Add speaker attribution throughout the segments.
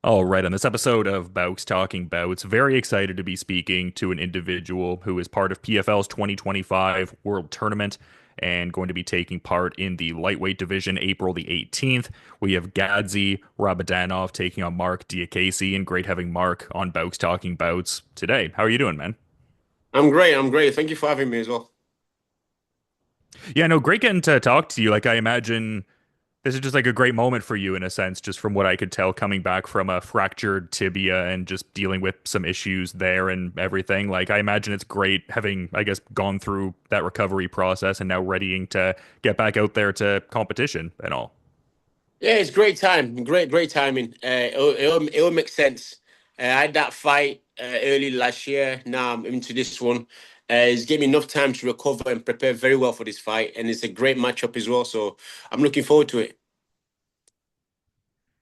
Speaker 1: All right, on this episode of Bowks Talking Bouts, very excited to be speaking to an individual who is part of PFL's 2025 World Tournament and going to be taking part in the lightweight division April the 18th. We have Gadzhi Rabadanov taking on Marc Diakiese, and great having Marc on Bowks Talking Bouts today. How are you doing, man?
Speaker 2: I'm great. I'm great. Thank you for having me as well.
Speaker 1: Yeah, no, great getting to talk to you. Like, I imagine this is just like a great moment for you in a sense, just from what I could tell, coming back from a fractured tibia and just dealing with some issues there and everything. Like, I imagine it's great having, I guess, gone through that recovery process and now readying to get back out there to competition and all.
Speaker 2: Yeah, it's great time. Great timing. It'll make sense. I had that fight early last year. Now I'm into this one. It's gave me enough time to recover and prepare very well for this fight, and it's a great matchup as well. So I'm looking forward to it.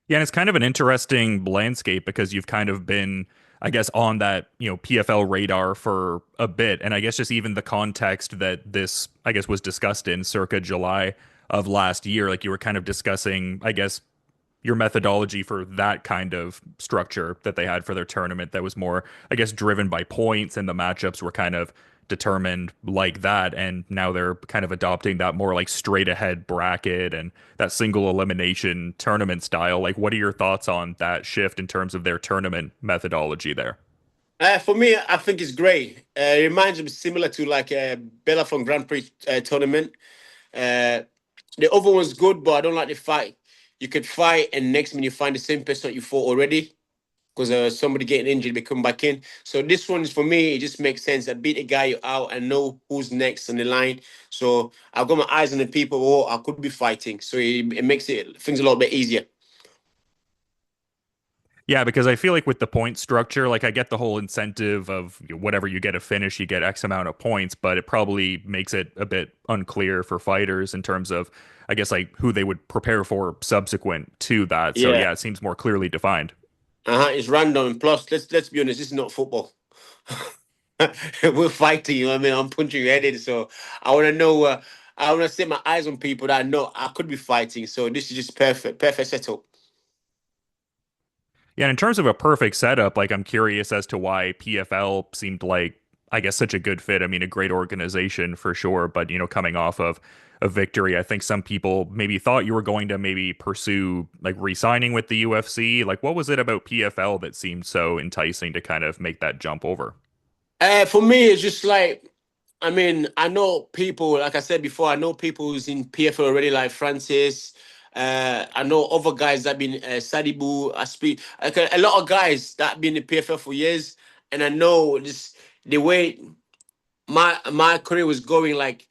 Speaker 1: Yeah, and it's kind of an interesting landscape because you've kind of been, I guess, on that, PFL radar for a bit. And I guess just even the context that this, I guess, was discussed in circa July of last year, like you were kind of discussing, I guess, your methodology for that kind of structure that they had for their tournament that was more, I guess, driven by points and the matchups were kind of determined like that. And now they're kind of adopting that more like straight ahead bracket and that single elimination tournament style. Like, what are your thoughts on that shift in terms of their tournament methodology there?
Speaker 2: For me, I think it's great. It reminds me similar to like a Bella from Grand Prix tournament. Uh, the other one's good, but I don't like the fight. You could fight, and next minute you find the same person that you fought already, because somebody getting injured, they come back in. So this one is for me, it just makes sense. I beat a guy out and know who's next on the line. So I've got my eyes on the people who I could be fighting. So it makes it things a little bit easier.
Speaker 1: Yeah, because I feel like with the point structure, like I get the whole incentive of whatever you get a finish, you get X amount of points, but it probably makes it a bit unclear for fighters in terms of, I guess, like who they would prepare for subsequent to that. So
Speaker 2: Yeah.
Speaker 1: yeah, it seems more clearly defined.
Speaker 2: It's random. And plus, let's be honest, this is not football. We're fighting, you know what I mean? I'm punching your head in. So I want to know, I want to set my eyes on people that I know I could be fighting. So this is just perfect setup.
Speaker 1: Yeah, and in terms of a perfect setup, like I'm curious as to why PFL seemed like, I guess, such a good fit. I mean, a great organization for sure, but coming off of a victory, I think some people maybe thought you were going to maybe pursue like re-signing with the UFC. Like, what was it about PFL that seemed so enticing to kind of make that jump over?
Speaker 2: For me, it's just like, I mean, I know people, like I said before, I know people who's in PFL already, like Francis. I know other guys that been Sadibu, Aspi, like a lot of guys that been in PFL for years, and I know just the way my career was going, like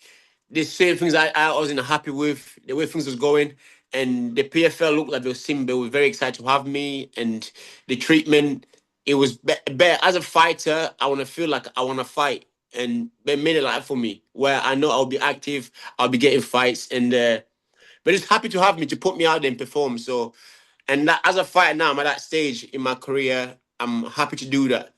Speaker 2: the same things I wasn't happy with the way things was going, and the PFL looked like they were very excited to have me, and the treatment it was better. As a fighter, I want to feel like I want to fight, and they made it like for me where I know I'll be active, I'll be getting fights, and but it's happy to have me to put me out there and perform. So, and that, as a fighter now, I'm at that stage in my career. I'm happy to do that.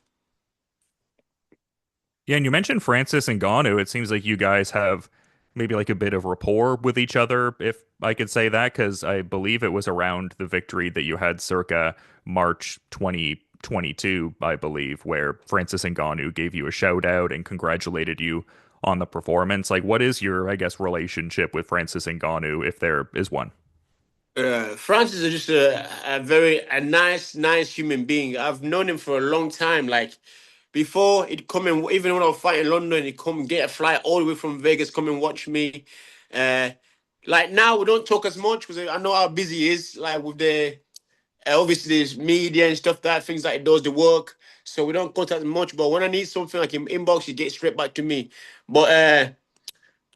Speaker 1: Yeah, and you mentioned Francis and Ngannou. It seems like you guys have maybe like a bit of rapport with each other, if I could say that, because I believe it was around the victory that you had circa March 2022, I believe, where Francis and Ngannou gave you a shout out and congratulated you on the performance. Like, what is your, I guess, relationship with Francis and Ngannou, if there is one?
Speaker 2: Francis is just a very nice human being. I've known him for a long time. Like before, he'd come and even when I was fighting in London, he'd come get a flight all the way from Vegas, come and watch me. Uh, like now, we don't talk as much because I know how busy he is. Like with the obviously there's media and stuff that things like he does the work, so we don't contact much. But when I need something like him inbox, he gets straight back to me. But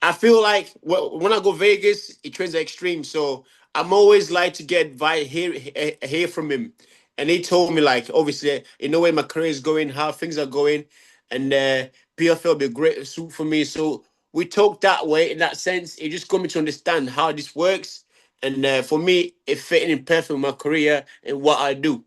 Speaker 2: I feel like when I go Vegas, he trains at extreme, so I'm always like to get advice, hear from him, and he told me like obviously you know where my career is going, how things are going, and PFL will be a great suit for me. So we talk that way in that sense. It just got me to understand how this works, and for me, it fitting in perfect with my career and what I do.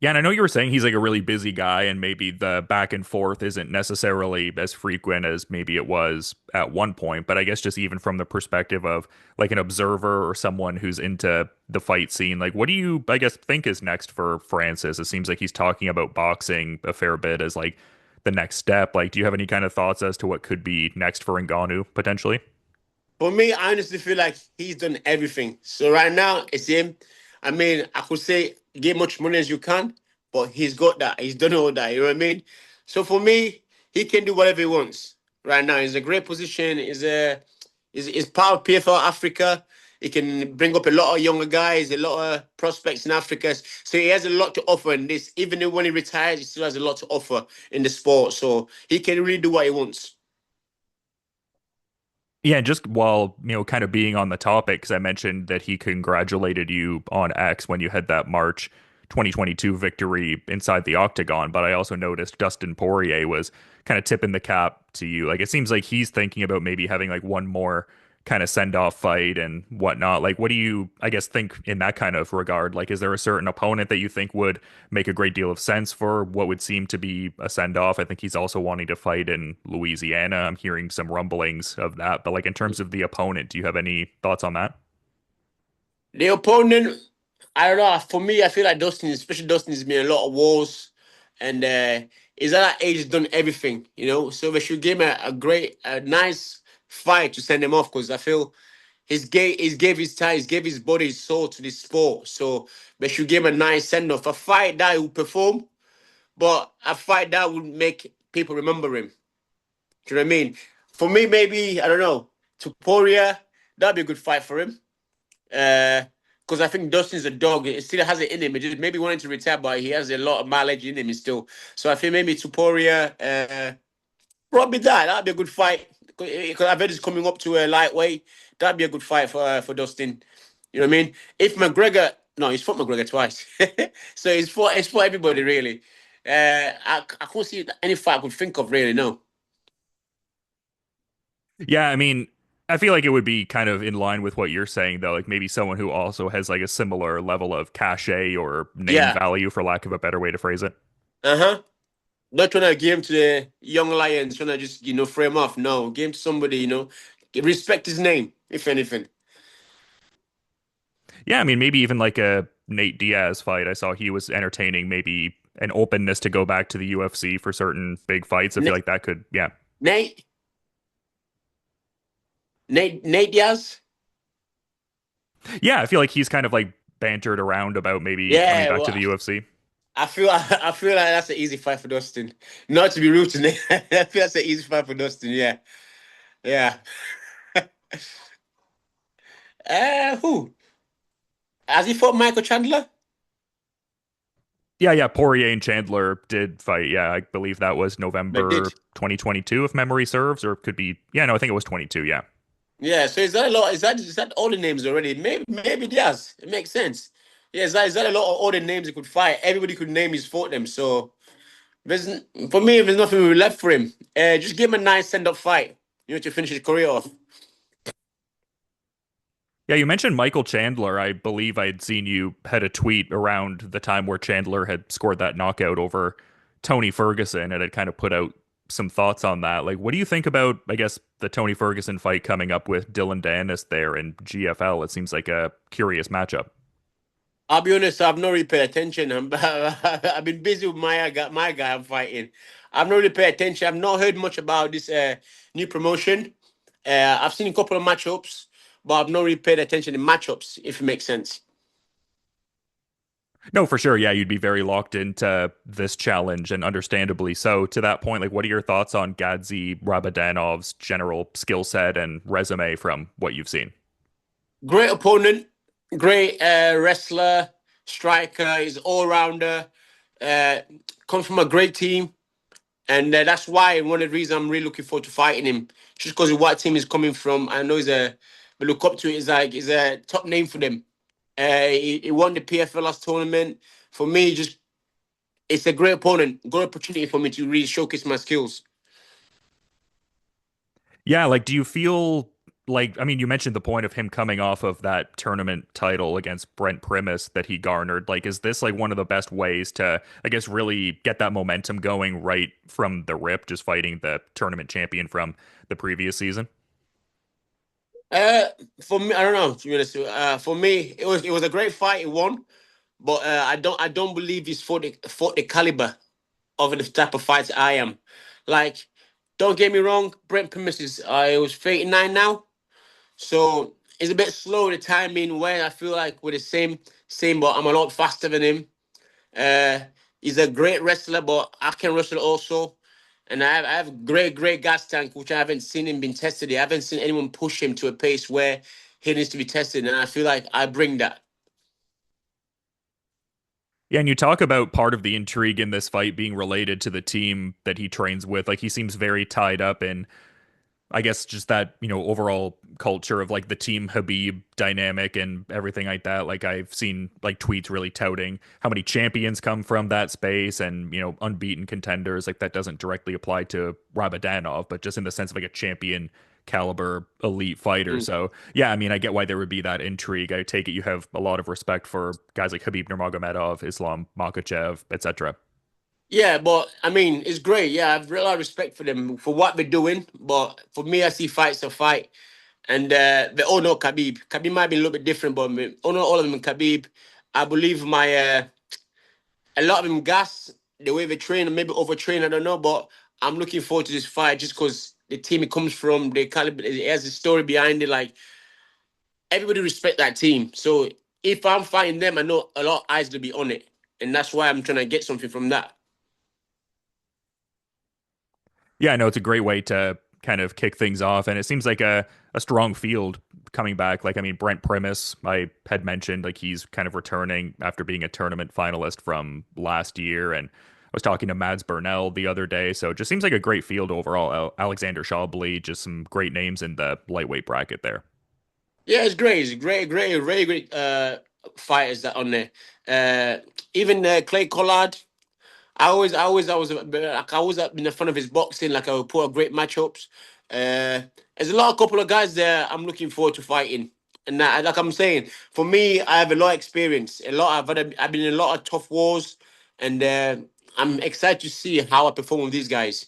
Speaker 1: Yeah, and I know you were saying he's like a really busy guy, and maybe the back and forth isn't necessarily as frequent as maybe it was at one point. But I guess just even from the perspective of like an observer or someone who's into the fight scene, like what do you, I guess, think is next for Francis? It seems like he's talking about boxing a fair bit as like the next step. Like, do you have any kind of thoughts as to what could be next for Ngannou potentially?
Speaker 2: For me, I honestly feel like he's done everything. So right now, it's him. I mean, I could say get much money as you can, but he's got that. He's done all that. You know what I mean? So for me, he can do whatever he wants right now. He's in a great position. He's part of PFL Africa. He can bring up a lot of younger guys, a lot of prospects in Africa. So he has a lot to offer in this. Even when he retires, he still has a lot to offer in the sport. So he can really do what he wants.
Speaker 1: Yeah, just while, kind of being on the topic, because I mentioned that he congratulated you on X when you had that March 2022 victory inside the octagon. But I also noticed Dustin Poirier was kind of tipping the cap to you. Like, it seems like he's thinking about maybe having like one more kind of send off fight and whatnot. Like, what do you, I guess, think in that kind of regard? Like, is there a certain opponent that you think would make a great deal of sense for what would seem to be a send off? I think he's also wanting to fight in Louisiana. I'm hearing some rumblings of that. But like, in terms of the opponent, do you have any thoughts on that?
Speaker 2: The opponent, I don't know. For me, I feel like Dustin, especially Dustin, has been a lot of wars, and he's at that age, he's done everything, you know. So they should give him a nice fight to send him off because I feel he's gave his time, he's gave his body, his soul to this sport. So they should give him a nice send off. A fight that he will perform, but a fight that would make people remember him. Do you know what I mean? For me, maybe I don't know. To Poirier, that'd be a good fight for him. Because I think Dustin's a dog. It still has it in him. It just maybe wanting to retire, but he has a lot of mileage in him still. So I think maybe Tuporia, probably that. That'd be a good fight. Because I've heard he's coming up to a lightweight. That'd be a good fight for Dustin. You know what I mean? If McGregor, no, he's fought McGregor twice, so it's for everybody really. I can't see any fight I could think of really. No.
Speaker 1: Yeah, I mean, I feel like it would be kind of in line with what you're saying, though. Like maybe someone who also has like a similar level of cachet or name
Speaker 2: Yeah.
Speaker 1: value, for lack of a better way to phrase it.
Speaker 2: Uh huh. Not trying to give him to the young lions, trying to just frame off. No, give him to somebody, respect his name, if anything.
Speaker 1: Yeah, I mean, maybe even like a Nate Diaz fight. I saw he was entertaining maybe an openness to go back to the UFC for certain big fights. I feel
Speaker 2: Nate,
Speaker 1: like that could, yeah.
Speaker 2: Nate, Nate Diaz.
Speaker 1: Yeah, I feel like he's kind of like bantered around about maybe coming
Speaker 2: Yeah,
Speaker 1: back to
Speaker 2: well,
Speaker 1: the UFC.
Speaker 2: I feel like that's an easy fight for Dustin. Not to be rude to Nate, I feel that's an easy fight for Dustin. Yeah, yeah. Who has he fought Michael Chandler?
Speaker 1: Yeah, yeah, Poirier and Chandler did fight. Yeah, I believe that was
Speaker 2: They
Speaker 1: November
Speaker 2: did.
Speaker 1: 2022, if memory serves, or it could be, yeah, no, I think it was 22. Yeah.
Speaker 2: Yeah. So is that a lot? Is that all the names already? Maybe Diaz. It makes sense. Yeah. Is that a lot of all the names he could fight? Everybody could name his fought them. So. For me, there's nothing really left for him. Just give him a nice send-up fight, to finish his career off.
Speaker 1: Yeah, you mentioned Michael Chandler. I believe I'd seen you had a tweet around the time where Chandler had scored that knockout over Tony Ferguson and had kind of put out some thoughts on that. Like, what do you think about, I guess, the Tony Ferguson fight coming up with Dylan Dennis there in GFL? It seems like a curious matchup.
Speaker 2: I'll be honest, I've not really paid attention. I've been busy with my guy I'm fighting. I've not really paid attention. I've not heard much about this new promotion. I've seen a couple of matchups, but I've not really paid attention to matchups, if it makes sense.
Speaker 1: No, for sure. Yeah, you'd be very locked into this challenge, and understandably so. To that point, like, what are your thoughts on Gadzhi Rabadanov's general skill set and resume from what you've seen?
Speaker 2: Great opponent, great wrestler, striker, he's all rounder. Uh, Comes from a great team. And that's why one of the reasons I'm really looking forward to fighting him, just because of what team he's coming from. I know we look up to it. He's a top name for them. He won the PFL last tournament. For me, just it's a great opponent, good opportunity for me to really showcase my skills.
Speaker 1: Yeah, like, do you feel like, I mean, you mentioned the point of him coming off of that tournament title against Brent Primus that he garnered. Like, is this like one of the best ways to, I guess, really get that momentum going right from the rip, just fighting the tournament champion from the previous season?
Speaker 2: Uh, for me, I don't know. To be honest, for me, it was a great fight. He won, but I don't believe he's fought the caliber of the type of fighter I am. Like, don't get me wrong, Brent Primus is it was 39 now, so it's a bit slow the timing. Where I feel like we're the same, but I'm a lot faster than him. Uh, he's a great wrestler, but I can wrestle also. And I have great gas tank, which I haven't seen him being tested. I haven't seen anyone push him to a pace where he needs to be tested, and I feel like I bring that.
Speaker 1: Yeah, and you talk about part of the intrigue in this fight being related to the team that he trains with. Like, he seems very tied up in, I guess, just that, overall culture of like the team Habib dynamic and everything like that. Like, I've seen like tweets really touting how many champions come from that space and, unbeaten contenders. Like, that doesn't directly apply to Rabadanov, but just in the sense of like a champion caliber elite fighter.
Speaker 2: Mm.
Speaker 1: So, yeah, I mean, I get why there would be that intrigue. I take it you have a lot of respect for guys like Habib Nurmagomedov, Islam Makhachev, etc.
Speaker 2: Yeah, but I mean, it's great. Yeah, I've a lot of respect for them for what they're doing. But for me, I see fights a fight, and they all know Khabib. Khabib might be a little bit different, but all of them Khabib. I believe a lot of them gas the way they train, and maybe overtrain. I don't know, but I'm looking forward to this fight just because the team it comes from, the caliber, it has a story behind it. Like everybody respect that team. So if I'm fighting them, I know a lot of eyes will be on it, and that's why I'm trying to get something from that.
Speaker 1: Yeah, I know it's a great way to kind of kick things off, and it seems like a strong field coming back. Like, I mean, Brent Primus, I had mentioned, like he's kind of returning after being a tournament finalist from last year, and I was talking to Mads Burnell the other day, so it just seems like a great field overall. Alexander Shaubli, just some great names in the lightweight bracket there.
Speaker 2: Yeah, it's great. It's great, really great fighters that on there. Even Clay Collard. I was like I always been a fan of his boxing. Like I would put a great matchups. There's a lot, a couple of guys there. I'm looking forward to fighting. And that, like I'm saying, for me, I have a lot of experience. I've been in a lot of tough wars, and I'm excited to see how I perform with these guys.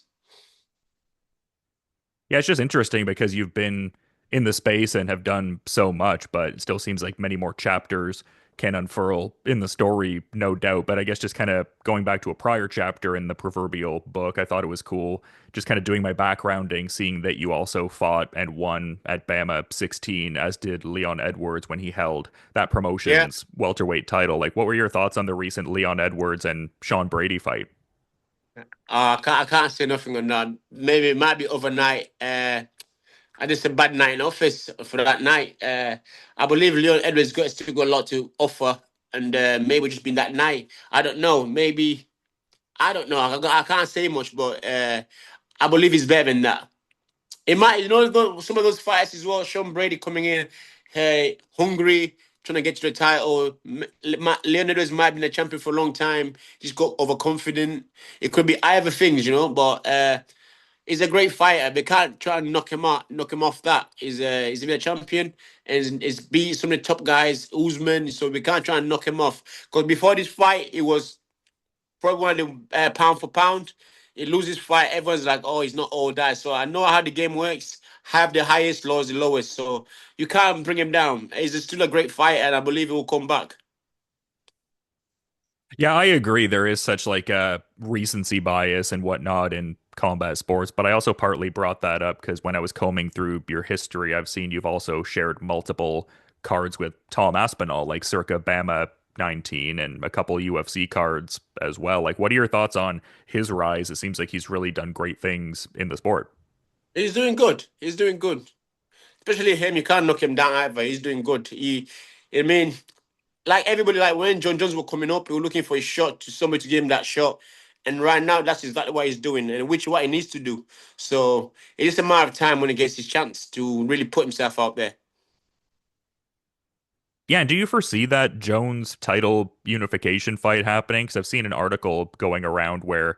Speaker 1: Yeah, it's just interesting because you've been in the space and have done so much, but it still seems like many more chapters can unfurl in the story, no doubt. But I guess just kind of going back to a prior chapter in the proverbial book, I thought it was cool just kind of doing my backgrounding, seeing that you also fought and won at Bama 16, as did Leon Edwards when he held that
Speaker 2: Yeah,
Speaker 1: promotion's welterweight title. Like, what were your thoughts on the recent Leon Edwards and Sean Brady fight?
Speaker 2: I can't say nothing on that. Maybe it might be overnight. I just a bad night in office for that night. I believe Leon Edwards got still got a lot to offer, and maybe just been that night. I don't know. Maybe I don't know. I can't say much, but I believe he's better than that. It might, some of those fights as well. Sean Brady coming in, hey, hungry, trying to get to the title. Leon Edwards might have been a champion for a long time. He's got overconfident. It could be either things, but. He's a great fighter. They can't try and knock him off that. He's been a champion and he's beat some of the top guys, Usman. So we can't try and knock him off. Because before this fight, it was probably one of the pound for pound. He loses fight, everyone's like, oh, he's not all that. So I know how the game works. Have the highest, lose the lowest. So you can't bring him down. He's still a great fighter, and I believe he will come back.
Speaker 1: Yeah, I agree. There is such like a recency bias and whatnot in combat sports, but I also partly brought that up because when I was combing through your history, I've seen you've also shared multiple cards with Tom Aspinall, like circa Bama 19, and a couple UFC cards as well. Like, what are your thoughts on his rise? It seems like he's really done great things in the sport.
Speaker 2: He's doing good. He's doing good. Especially him, you can't knock him down either. He's doing good. I mean, like everybody, like when John Jones were coming up, he was looking for a shot to somebody to give him that shot. And right now, that's exactly what he's doing, and which what he needs to do. So it's just a matter of time when he gets his chance to really put himself out there.
Speaker 1: Yeah, and do you foresee that Jones title unification fight happening? Because I've seen an article going around where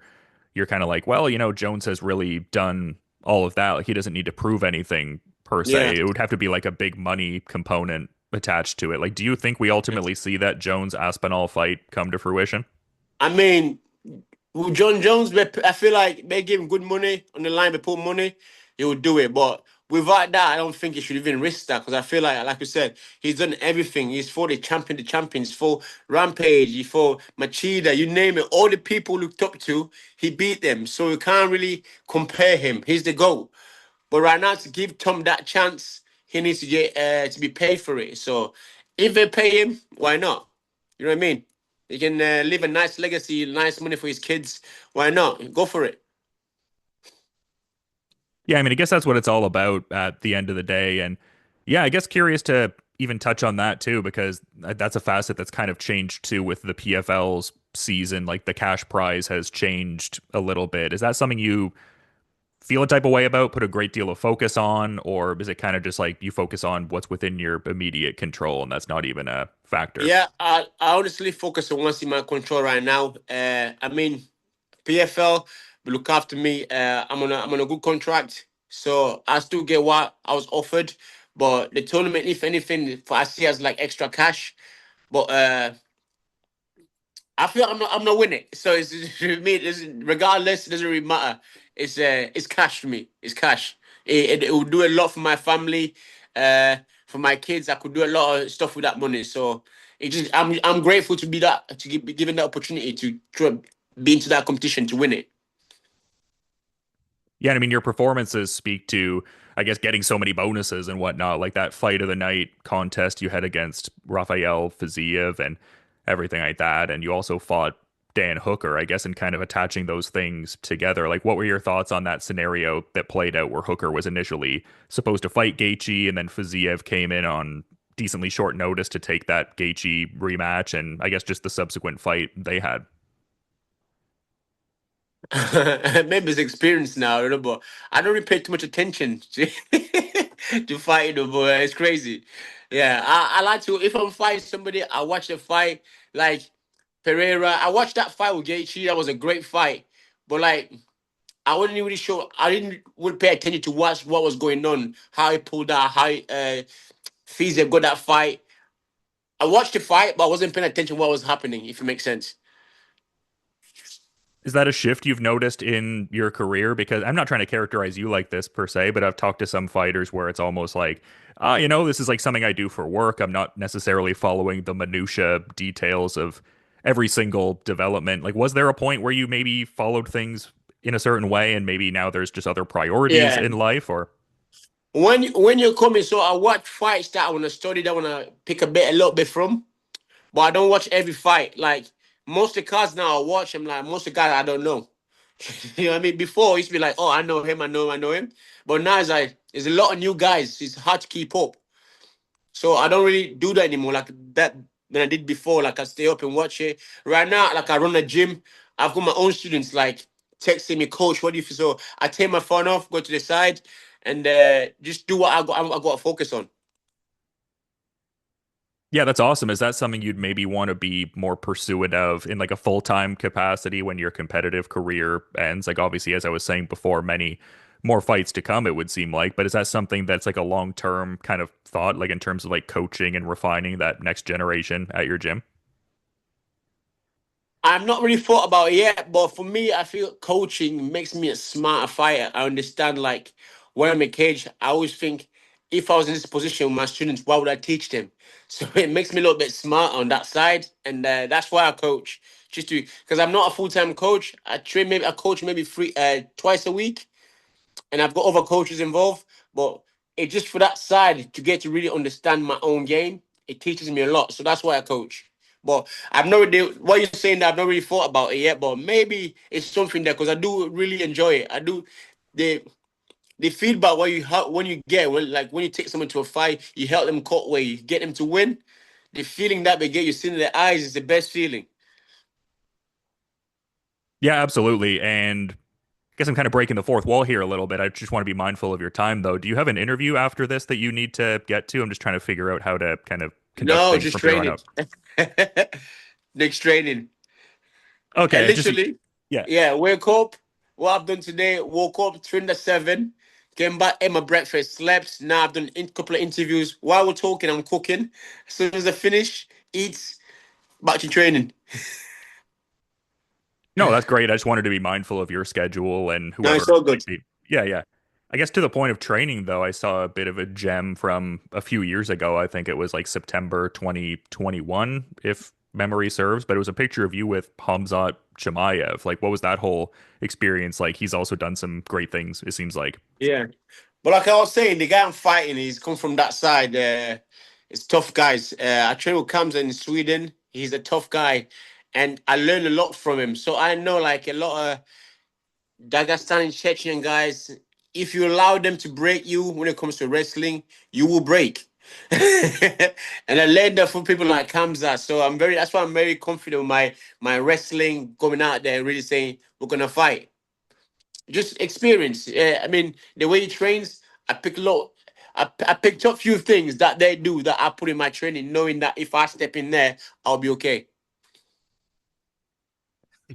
Speaker 1: you're kind of like, well, Jones has really done all of that. Like, he doesn't need to prove anything per
Speaker 2: Yeah.
Speaker 1: se. It would have to be like a big money component attached to it. Like, do you think we ultimately see that Jones Aspinall fight come to fruition?
Speaker 2: I mean, with John Jones, I feel like they give him good money on the line. They put money, he would do it. But without that, I don't think he should even risk that because I feel like we said, he's done everything. He's for the champions, for Rampage, he for Machida, you name it. All the people looked up to, he beat them. So you can't really compare him. He's the GOAT. But right now, to give Tom that chance, he needs to get to be paid for it. So if they pay him, why not? You know what I mean? He can leave a nice legacy, nice money for his kids. Why not? Go for it.
Speaker 1: Yeah, I mean, I guess that's what it's all about at the end of the day. And yeah, I guess curious to even touch on that too, because that's a facet that's kind of changed too with the PFL's season. Like the cash prize has changed a little bit. Is that something you feel a type of way about, put a great deal of focus on, or is it kind of just like you focus on what's within your immediate control and that's not even a factor?
Speaker 2: Yeah, I honestly focus on what's in my control right now. I mean, PFL will look after me. I'm on a good contract, so I still get what I was offered. But the tournament, if anything, I see as like extra cash. But I feel I'm not winning. So it's for me. Regardless, it doesn't really matter. It's cash for me. It's cash. It will do a lot for my family, for my kids. I could do a lot of stuff with that money. So I'm grateful to be given that opportunity to try, be into that competition to win it.
Speaker 1: Yeah, and I mean your performances speak to, I guess, getting so many bonuses and whatnot, like that fight of the night contest you had against Rafael Fiziev and everything like that. And you also fought Dan Hooker, I guess, and kind of attaching those things together. Like, what were your thoughts on that scenario that played out where Hooker was initially supposed to fight Gaethje and then Fiziev came in on decently short notice to take that Gaethje rematch and I guess just the subsequent fight they had?
Speaker 2: Maybe it's experience now, I don't know, but I don't really pay too much attention to, to fighting, but it's crazy. Yeah, I like to, if I'm fighting somebody, I watch the fight. Like Pereira, I watched that fight with Gaethje. That was a great fight, but like I wasn't really sure. I didn't would pay attention to watch what was going on, how he pulled out, how Fiziev got that fight. I watched the fight, but I wasn't paying attention to what was happening. If it makes sense.
Speaker 1: Is that a shift you've noticed in your career? Because I'm not trying to characterize you like this per se, but I've talked to some fighters where it's almost like, this is like something I do for work. I'm not necessarily following the minutia details of every single development. Like, was there a point where you maybe followed things in a certain way and maybe now there's just other priorities
Speaker 2: Yeah.
Speaker 1: in life? Or
Speaker 2: When you're coming, so I watch fights that I want to study, that I want to pick a little bit from, but I don't watch every fight. Like most of the cards now, I watch them. Like most of the guys I don't know. You know what I mean? Before it used to be like, oh, I know him, I know him. But now it's like there's a lot of new guys. It's hard to keep up. So I don't really do that anymore like that than I did before. Like I stay up and watch it. Right now, like I run a gym. I've got my own students like texting me, coach, what do you feel? So I take my phone off, go to the side, and just do what I got to focus on.
Speaker 1: yeah, that's awesome. Is that something you'd maybe want to be more pursuant of in like a full-time capacity when your competitive career ends? Like obviously, as I was saying before, many more fights to come, it would seem like. But is that something that's like a long-term kind of thought, like in terms of like coaching and refining that next generation at your gym?
Speaker 2: I've not really thought about it yet, but for me, I feel coaching makes me a smarter fighter. I understand, like, when I'm in cage, I always think if I was in this position with my students, what would I teach them? So it makes me a little bit smart on that side, and that's why I coach. Just to because I'm not a full time coach. I coach maybe twice a week, and I've got other coaches involved. But it just for that side to get to really understand my own game, it teaches me a lot. So that's why I coach. But I've not really what you're saying that I've not really thought about it yet. But maybe it's something there because I do really enjoy it. I do the the feedback when you get when you take someone to a fight, you help them cut weight, you get them to win. The feeling that they get, you see in their eyes, is the best feeling.
Speaker 1: Yeah, absolutely. And I guess I'm kind of breaking the fourth wall here a little bit. I just want to be mindful of your time, though. Do you have an interview after this that you need to get to? I'm just trying to figure out how to kind of conduct
Speaker 2: No,
Speaker 1: things
Speaker 2: just
Speaker 1: from here on
Speaker 2: training.
Speaker 1: out.
Speaker 2: Next training. And
Speaker 1: Okay, just
Speaker 2: literally,
Speaker 1: yeah.
Speaker 2: yeah, wake up. What I've done today, woke up, trained at 7, Came back, ate my breakfast, slept. Now I've done a couple of interviews. While we're talking, I'm cooking. As soon as I finish, eat, back to training.
Speaker 1: No, that's great. I just wanted to be mindful of your schedule and
Speaker 2: No, it's
Speaker 1: whoever
Speaker 2: all good.
Speaker 1: might be. Yeah, yeah. I guess to the point of training, though, I saw a bit of a gem from a few years ago. I think it was like September 2021, if memory serves, but it was a picture of you with Hamzat Chimaev. Like, what was that whole experience like? He's also done some great things, it seems like.
Speaker 2: Yeah. But like I was saying, the guy I'm fighting, he's come from that side. It's tough guys. I train with Kamza in Sweden. He's a tough guy. And I learned a lot from him. So I know like a lot of Dagestani Chechen guys, if you allow them to break you when it comes to wrestling, you will break. And I learned that from people like Kamza. So that's why I'm very confident with my wrestling going out there and really saying we're gonna fight. Just experience. I mean, the way he trains, I pick a lot. I picked up a few things that they do that I put in my training, knowing that if I step in there, I'll be okay.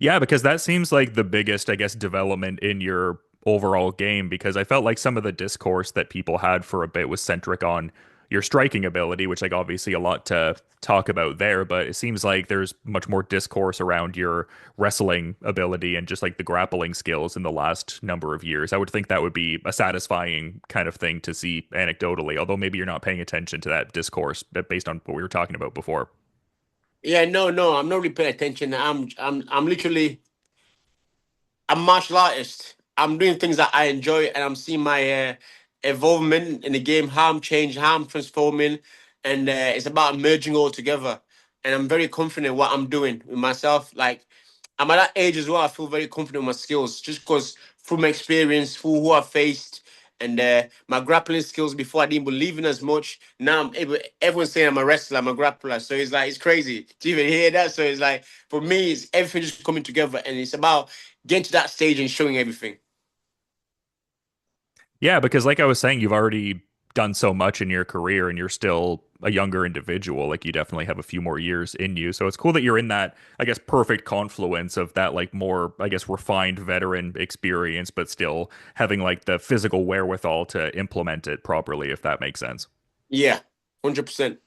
Speaker 1: Yeah, because that seems like the biggest, I guess, development in your overall game. Because I felt like some of the discourse that people had for a bit was centric on your striking ability, which, like, obviously a lot to talk about there. But it seems like there's much more discourse around your wrestling ability and just like the grappling skills in the last number of years. I would think that would be a satisfying kind of thing to see anecdotally, although maybe you're not paying attention to that discourse based on what we were talking about before.
Speaker 2: Yeah, no, no, I'm not really paying attention. I'm literally a martial artist. I'm doing things that I enjoy, and I'm seeing my evolvement in the game, how I'm changing, how I'm transforming, and it's about merging all together. And I'm very confident what I'm doing with myself. Like I'm at that age as well. I feel very confident with my skills, just because through my experience, through who I faced, and my grappling skills before I didn't believe in as much. Now I'm able. Everyone's saying I'm a wrestler, I'm a grappler. So it's like it's crazy to even hear that. So it's like for me, it's everything just coming together, and it's about getting to that stage and showing everything.
Speaker 1: Yeah, because like I was saying, you've already done so much in your career and you're still a younger individual. Like you definitely have a few more years in you. So it's cool that you're in that, I guess, perfect confluence of that, like more, I guess, refined veteran experience, but still having like the physical wherewithal to implement it properly, if that makes sense.
Speaker 2: Yeah, 100%.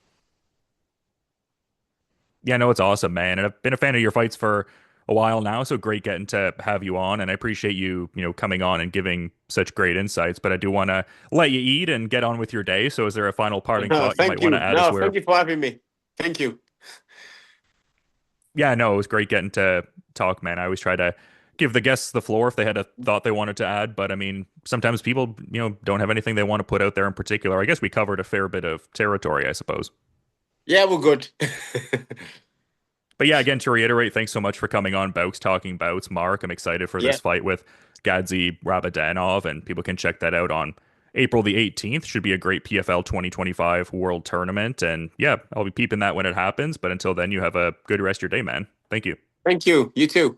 Speaker 1: Yeah, no, it's awesome, man. And I've been a fan of your fights for a while now, so great getting to have you on. And I appreciate you, coming on and giving such great insights. But I do want to let you eat and get on with your day. So is there a final parting
Speaker 2: No,
Speaker 1: thought you might
Speaker 2: thank
Speaker 1: want to
Speaker 2: you.
Speaker 1: add as
Speaker 2: No,
Speaker 1: we're
Speaker 2: thank you for having me. Thank you.
Speaker 1: Yeah, no, it was great getting to talk, man. I always try to give the guests the floor if they had a thought they wanted to add, but I mean, sometimes people, don't have anything they want to put out there in particular. I guess we covered a fair bit of territory, I suppose.
Speaker 2: Yeah, we're good.
Speaker 1: But yeah, again, to reiterate, thanks so much for coming on Bowks Talking Bouts, Mark. I'm excited for
Speaker 2: Yeah,
Speaker 1: this fight with Gadzhi Rabadanov, and people can check that out on April the 18th. Should be a great PFL 2025 World Tournament. And yeah, I'll be peeping that when it happens. But until then, you have a good rest of your day, man. Thank you.
Speaker 2: thank you. You too.